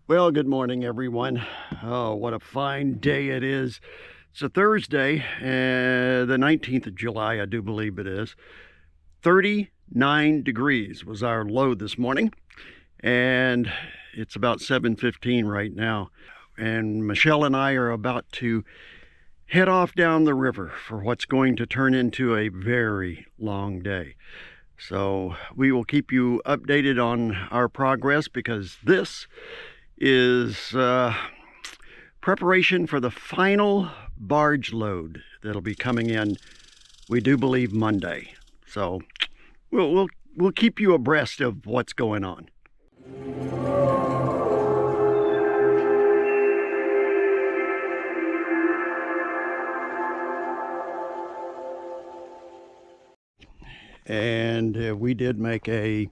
Well, good morning, everyone. Oh, what a fine day it is. It's a Thursday, the 19th of July, I do believe it is. 39 degrees was our low this morning, and it's about 7:15 right now. And Michelle and I are about to head off down the river for what's going to turn into a very long day. So we will keep you updated on our progress, because this is preparation for the final barge load that'll be coming in, we do believe, Monday. So we'll keep you abreast of what's going on. And we did make a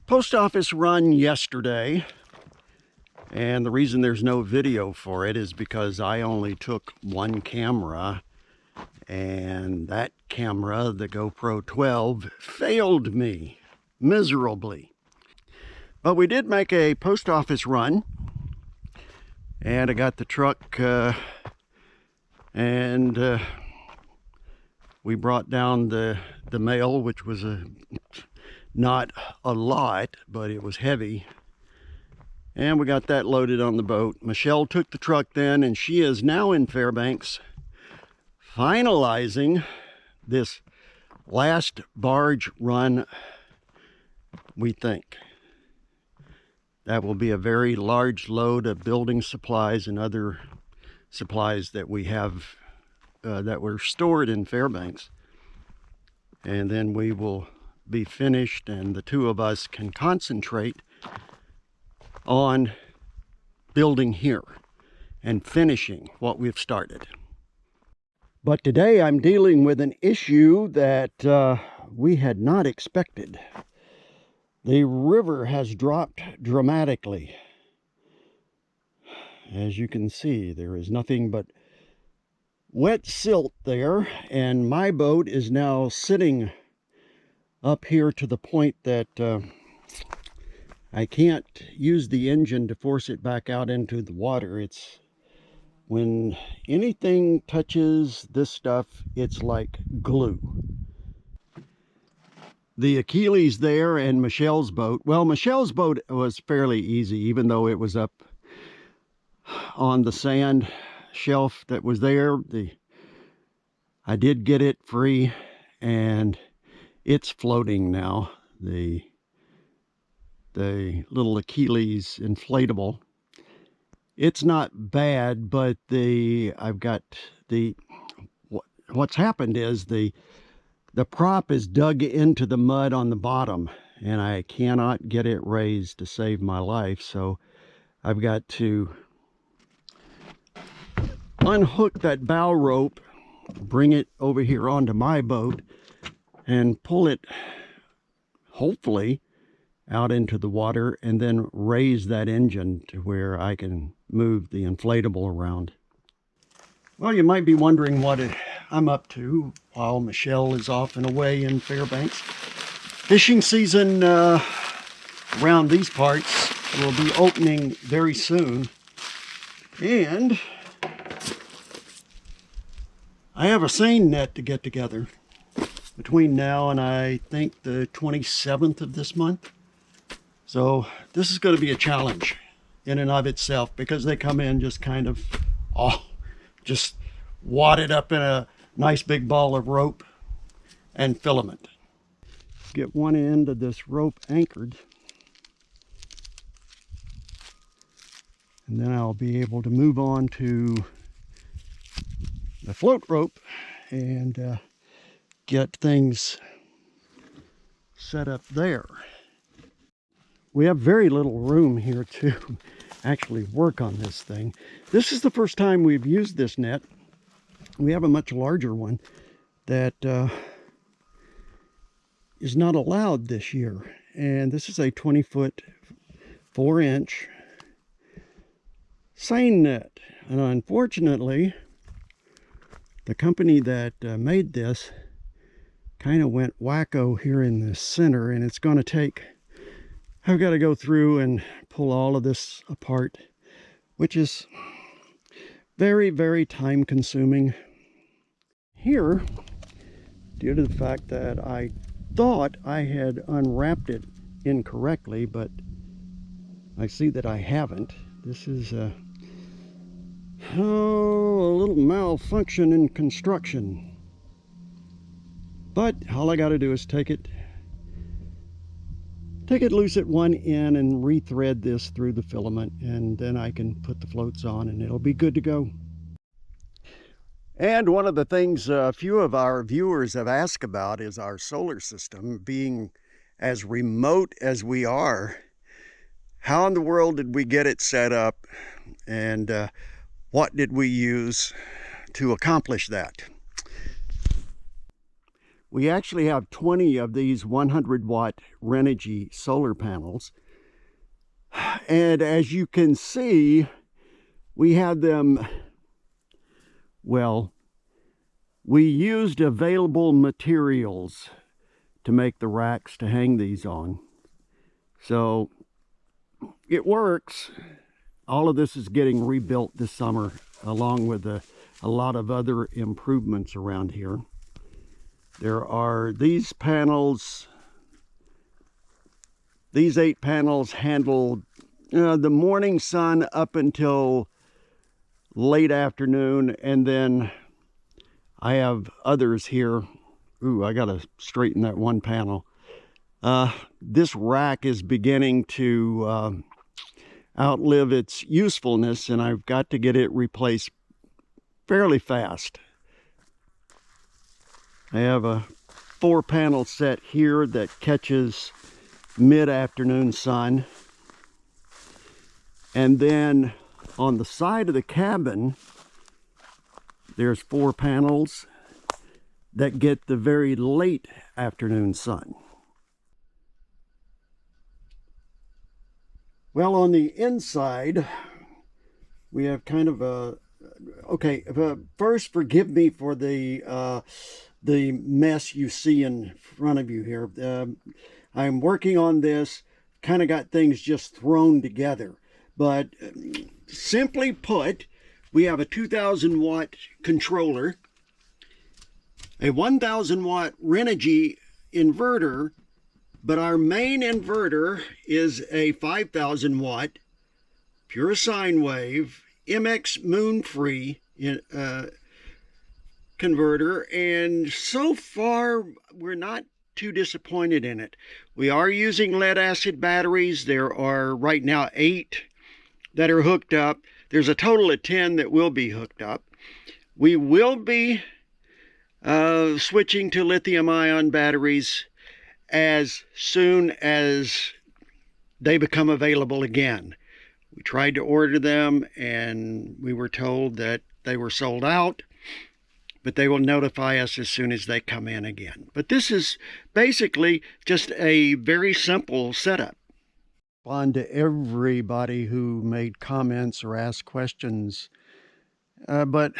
post office run yesterday, and the reason there's no video for it is because I only took one camera, and that camera, the GoPro 12, failed me miserably. But we did make a post office run, and I got the truck and we brought down the mail, which was not a lot, but it was heavy. And we got that loaded on the boat. Michelle took the truck then, and she is now in Fairbanks finalizing this last barge run, we think. That will be a very large load of building supplies and other supplies that we have that were stored in Fairbanks. And then we will be finished, and the two of us can concentrate on building here and finishing what we've started. But today I'm dealing with an issue that we had not expected. The river has dropped dramatically. As you can see, there is nothing but wet silt there, and my boat is now sitting up here to the point that I can't use the engine to force it back out into the water. It's when anything touches this stuff, it's like glue. The Achilles there and Michelle's boat, well, Michelle's boat was fairly easy, even though it was up on the sand shelf that was there. I did get it free, and it's floating now. The little Achilles inflatable, it's not bad, but what's happened is the prop is dug into the mud on the bottom, and I cannot get it raised to save my life. So I've got to unhook that bow rope, bring it over here onto my boat, and pull it, hopefully, out into the water, and then raise that engine to where I can move the inflatable around. Well, you might be wondering what I'm up to while Michelle is off and away in Fairbanks. Fishing season around these parts will be opening very soon, and I have a seine net to get together between now and I think the 27th of this month. So this is going to be a challenge in and of itself, because they come in just kind of just wadded up in a nice big ball of rope and filament. Get one end of this rope anchored, and then I'll be able to move on to the float rope and get things set up there. We have very little room here to actually work on this thing. This is the first time we've used this net. We have a much larger one that is not allowed this year. And this is a 20-foot, 4-inch seine net. And unfortunately, the company that made this kind of went wacko here in the center, and it's going to take I've got to go through and pull all of this apart, which is very, very time consuming. Here, due to the fact that I thought I had unwrapped it incorrectly, but I see that I haven't. This is a little malfunction in construction. But all I got to do is take it loose at one end and rethread this through the filament, and then I can put the floats on and it'll be good to go. And one of the things a few of our viewers have asked about is our solar system being as remote as we are. How in the world did we get it set up, and what did we use to accomplish that? We actually have 20 of these 100-watt Renogy solar panels. And as you can see, we had them, well, we used available materials to make the racks to hang these on. So it works. All of this is getting rebuilt this summer, along with a lot of other improvements around here. There are these panels. These 8 panels handle the morning sun up until late afternoon, and then I have others here. Ooh, I gotta straighten that one panel. This rack is beginning to outlive its usefulness, and I've got to get it replaced fairly fast. I have a 4-panel set here that catches mid-afternoon sun. And then on the side of the cabin, there's 4 panels that get the very late afternoon sun. Well, on the inside, we have kind of a, okay, first forgive me for the mess you see in front of you here. I'm working on this, kind of got things just thrown together. But simply put, we have a 2,000 watt controller, a 1,000 watt Renogy inverter, but our main inverter is a 5,000 watt pure sine wave MX moon free converter, and so far we're not too disappointed in it. We are using lead acid batteries. There are right now 8 that are hooked up. There's a total of 10 that will be hooked up. We will be switching to lithium-ion batteries as soon as they become available again. We tried to order them and we were told that they were sold out, but they will notify us as soon as they come in again. But this is basically just a very simple setup. On to everybody who made comments or asked questions, but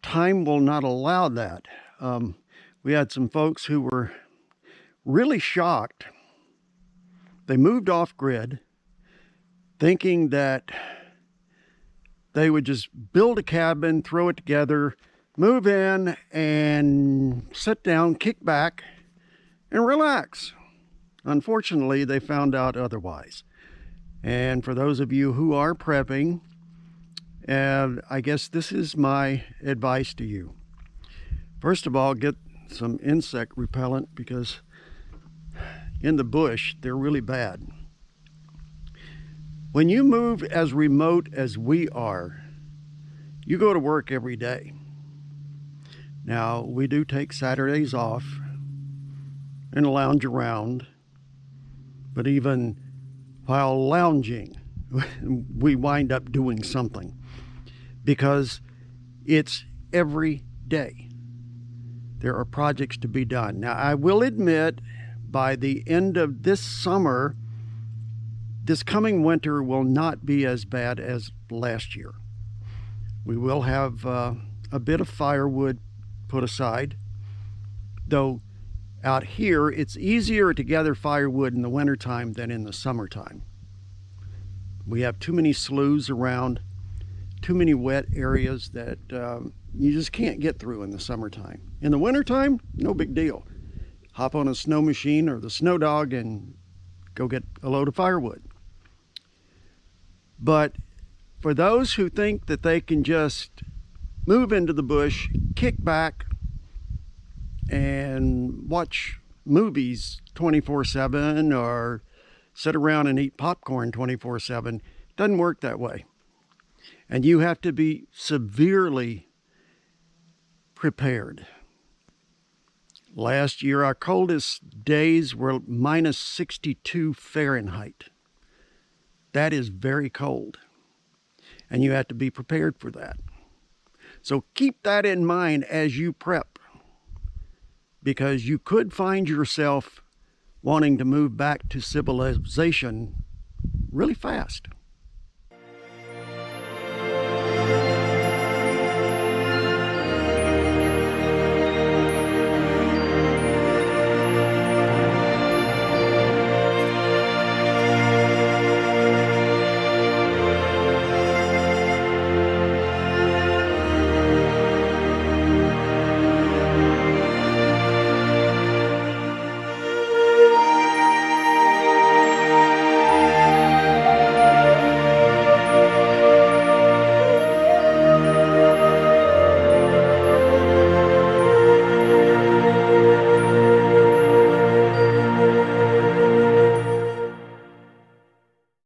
time will not allow that. We had some folks who were really shocked. They moved off grid thinking that they would just build a cabin, throw it together, move in and sit down, kick back and relax. Unfortunately, they found out otherwise. And for those of you who are prepping, I guess this is my advice to you. First of all, get some insect repellent, because in the bush, they're really bad. When you move as remote as we are, you go to work every day. Now, we do take Saturdays off and lounge around, but even while lounging, we wind up doing something, because it's every day. There are projects to be done. Now, I will admit, by the end of this summer, this coming winter will not be as bad as last year. We will have a bit of firewood put aside, though Out here, it's easier to gather firewood in the wintertime than in the summertime. We have too many sloughs around, too many wet areas that you just can't get through in the summertime. In the wintertime, no big deal. Hop on a snow machine or the snow dog and go get a load of firewood. But for those who think that they can just move into the bush, kick back, and watch movies 24/7 or sit around and eat popcorn 24/7, doesn't work that way. And you have to be severely prepared. Last year, our coldest days were minus 62 Fahrenheit. That is very cold. And you have to be prepared for that. So keep that in mind as you prep, because you could find yourself wanting to move back to civilization really fast.